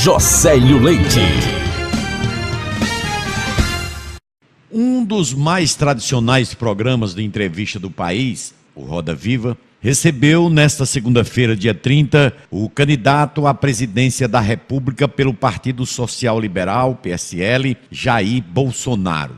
Josélio Leite. Um dos mais tradicionais programas de entrevista do país, o Roda Viva, recebeu nesta segunda-feira, dia 30, o candidato à presidência da República pelo Partido Social Liberal, PSL, Jair Bolsonaro.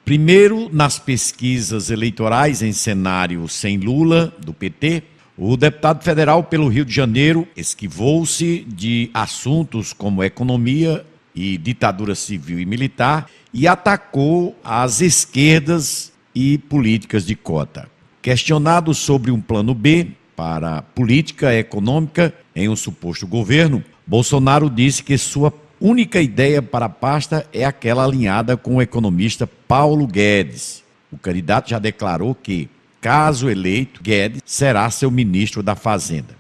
Primeiro, nas pesquisas eleitorais em cenário sem Lula, do PT, o deputado federal pelo Rio de Janeiro esquivou-se de assuntos como economia e ditadura civil e militar e atacou as esquerdas e políticas de cota. Questionado sobre um plano B para política econômica em um suposto governo, Bolsonaro disse que sua única ideia para a pasta é aquela alinhada com o economista Paulo Guedes. O candidato já declarou que, caso eleito, Guedes será seu ministro da Fazenda.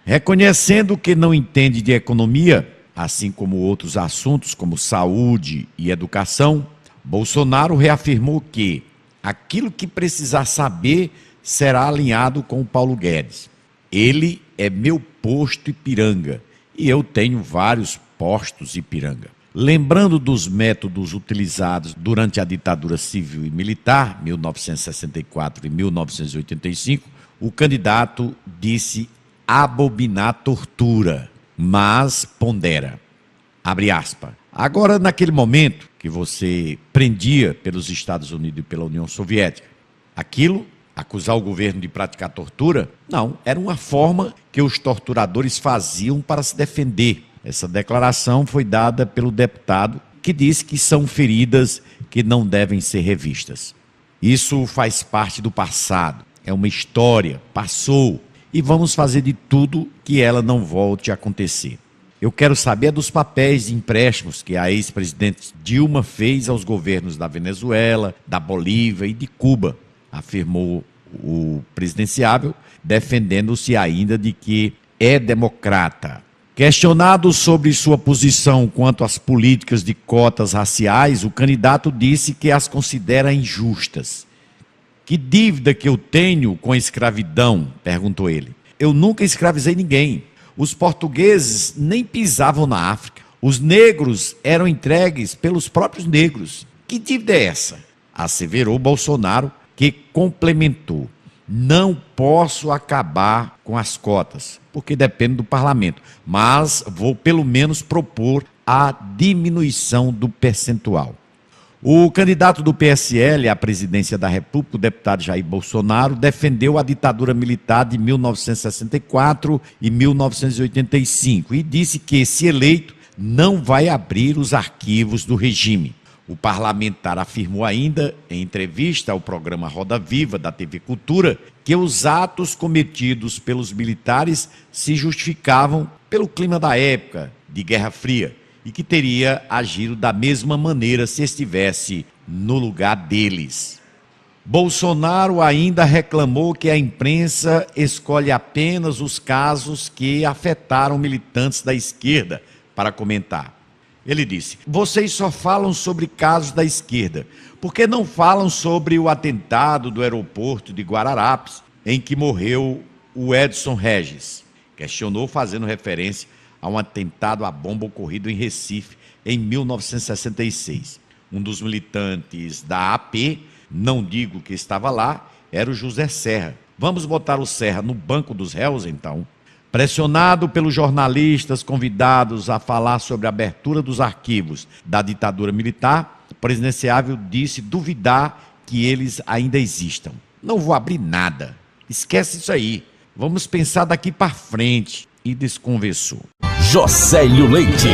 Reconhecendo que não entende de economia, assim como outros assuntos como saúde e educação, Bolsonaro reafirmou que aquilo que precisar saber será alinhado com o Paulo Guedes. Ele é meu posto Ipiranga e eu tenho vários postos Ipiranga. Lembrando dos métodos utilizados durante a ditadura civil e militar, 1964 e 1985, o candidato disse abominar tortura, mas pondera. Abre aspas. Agora, naquele momento que você prendia pelos Estados Unidos e pela União Soviética, aquilo, acusar o governo de praticar tortura, não, era uma forma que os torturadores faziam para se defender. Essa declaração foi dada pelo deputado, que disse que são feridas que não devem ser revistas. Isso faz parte do passado, é uma história, passou, e vamos fazer de tudo que ela não volte a acontecer. Eu quero saber dos papéis de empréstimos que a ex-presidente Dilma fez aos governos da Venezuela, da Bolívia e de Cuba, afirmou o presidenciável, defendendo-se ainda de que é democrata. Questionado sobre sua posição quanto às políticas de cotas raciais, o candidato disse que as considera injustas. Que dívida que eu tenho com a escravidão? Perguntou ele. Eu nunca escravizei ninguém. Os portugueses nem pisavam na África. Os negros eram entregues pelos próprios negros. Que dívida é essa? Asseverou Bolsonaro, que complementou. Não posso acabar com as cotas, porque depende do parlamento, mas vou pelo menos propor a diminuição do percentual. O candidato do PSL à presidência da República, o deputado Jair Bolsonaro, defendeu a ditadura militar de 1964 e 1985 e disse que, se eleito, não vai abrir os arquivos do regime. O parlamentar afirmou ainda, em entrevista ao programa Roda Viva da TV Cultura, que os atos cometidos pelos militares se justificavam pelo clima da época, de Guerra Fria, e que teria agido da mesma maneira se estivesse no lugar deles. Bolsonaro ainda reclamou que a imprensa escolhe apenas os casos que afetaram militantes da esquerda para comentar. Ele disse, vocês só falam sobre casos da esquerda, por que não falam sobre o atentado do aeroporto de Guararapes, em que morreu o Edson Regis? Questionou fazendo referência a um atentado à bomba ocorrido em Recife, em 1966. Um dos militantes da AP, não digo que estava lá, era o José Serra. Vamos botar o Serra no banco dos réus, então? Pressionado pelos jornalistas convidados a falar sobre a abertura dos arquivos da ditadura militar, o presidenciável disse duvidar que eles ainda existam. Não vou abrir nada. Esquece isso aí. Vamos pensar daqui para frente. E desconversou. Josélio Leite.